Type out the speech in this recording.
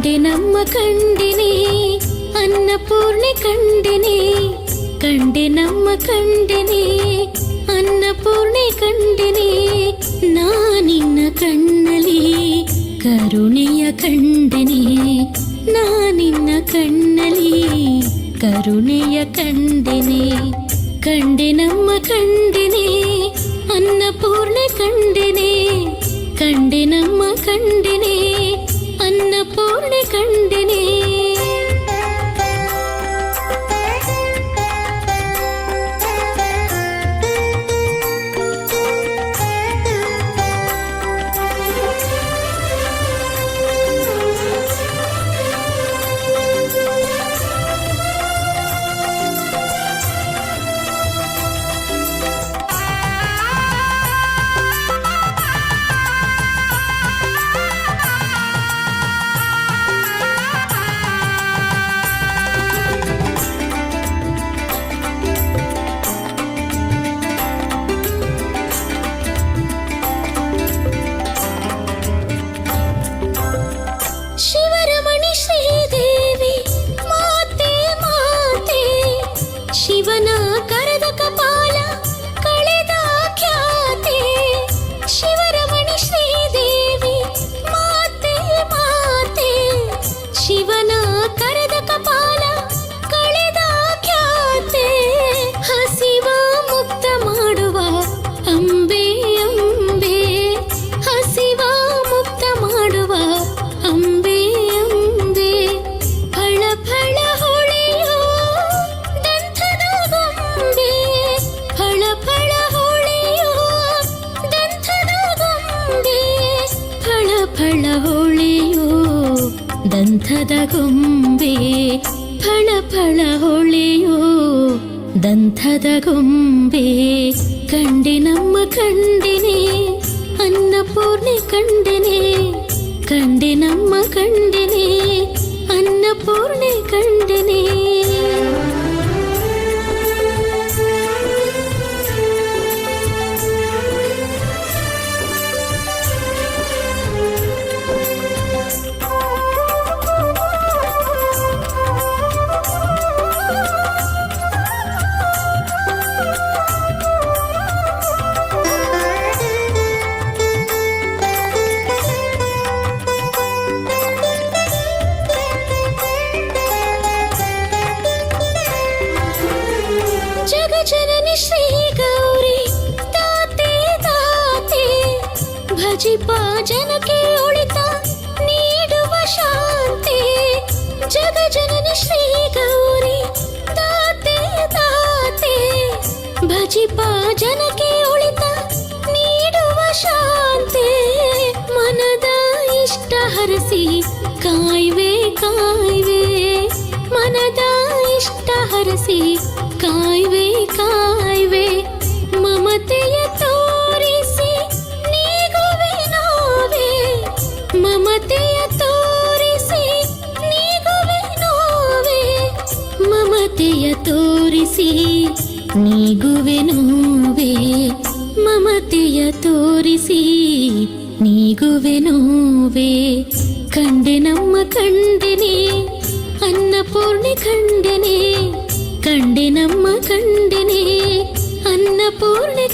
ಕಂಡೆ ನಮ್ಮ ಕಂಡಿನಿ ಅನ್ನಪೂರ್ಣೆ ಕಂಡಿನಿ ಕಂಡೆ ನಮ್ಮ ಕಂಡಿನಿ ಅನ್ನಪೂರ್ಣೆ ಕಂಡಿನಿ ನಾನಿನ್ನ ಕಣ್ಣಲಿ ಕರುಣೆಯ ಕಂಡಿನಿ ನಾನಿನ್ನ ಕಣ್ಣಲಿ ಕರುಣೆಯ ಕಂಡಿನಿ ಕಂಡೆ ನಮ್ಮ ಕಂಡಿನಿ ಅನ್ನಪೂರ್ಣೆ ಕಂಡಿನಿ ಕಂಡೆ ನಮ್ಮ ಕಂಡಿನಿ ಅನ್ನಪೂರ್ಣೆ ಕಂಡಿನಿ ಶಿವನ ಕರೆದ ಕಪಾಲ ಕಳೆದ ಖ್ಯಾತೆ ಶಿವರಮಣಿ ಶ್ರೀದೇವಿ ಮಾತೆ ಮಾತೆ ಶಿವನ ಕರೆದ ಕಪಾಲ ಕಳೆದ ಖ್ಯಾತೆ ಹಸಿವ ಮುಕ್ತ ಮಾಡುವ ಅಂಬೆ ಅಂಬೆ ಹಸಿವ ಮುಕ್ತ ಮಾಡುವ ಅಂಬೆ ಅಂಬೆ ಫಳ ಫಳ ಹೊಳೆಯೋ ದಂಥದ ಗೊಂಬೆ ಫಳ ಫಳ ಹೊಳೆಯೋ ದಂಥದ ಗೊಂಬೆ ಫಳ ಫಳ ಹೊಳೆಯೋ ದಂಥದ ಗೊಂಬೆ ಫಳ ಫಳ ಹೊಳೆಯೋ ದಂಥದ ಗೊಂಬೆ ಕಂಡೆ ನಮ್ಮ ಕಂಡಿನಿ ಅನ್ನಪೂರ್ಣೆ ಕಂಡಿನಿ ಕಂಡೆ ನಮ್ಮ ಕಂಡಿನಿ ಅನ್ನಪೂರ್ಣೆ ಕಂಡಿನಿ ಜಗಜನನಿ ಶ್ರೀ ಗೌರಿ ತಾತೆ ತಾತೆ ಭಜಿಪ ಜನಕ್ಕೆ ಒಳಿತ ನೀಡುವ ಶಾಂತಿ ಜಗಜನನಿ ಶ್ರೀ ಗೌರಿ ತಾತೆ ತಾತೆ ಭಜಿಪ ಜನಕ್ಕೆ ಒಳಿತ ನೀಡುವ ಶಾಂತಿ ಮನದ ಇಷ್ಟ ಹರಸಿ ಕಾಯ್ವೆ ಕಾಯ್ವೆ ಮನದ ಇಷ್ಟ ಹರಸಿ ಕಾಯ್ವೆ ಕಾಯ್ವೆ ಮಮತೆಯ ತೋರಿಸಿ ನೀಗುವೆ ನೋವೆ ಮಮತೆಯ ತೋರಿಸಿ ನೀಗುವೆ ನೋವೆ ಮಮತೆಯ ತೋರಿಸಿ ನೀಗುವೆ ನೋವೆ ಮಮತೆಯ ತೋರಿಸಿ ನೀಗುವೆ ನೋವೆ ಕಂಡೆ ನಮ್ಮ ಕಂಡಿನಿ ಅನ್ನಪೂರ್ಣೆ ಕಂಡಿನಿ ಕಂಡೆ ನಮ್ಮ ಕಂಡಿನಿ ಅನ್ನಪೂರ್ಣೆ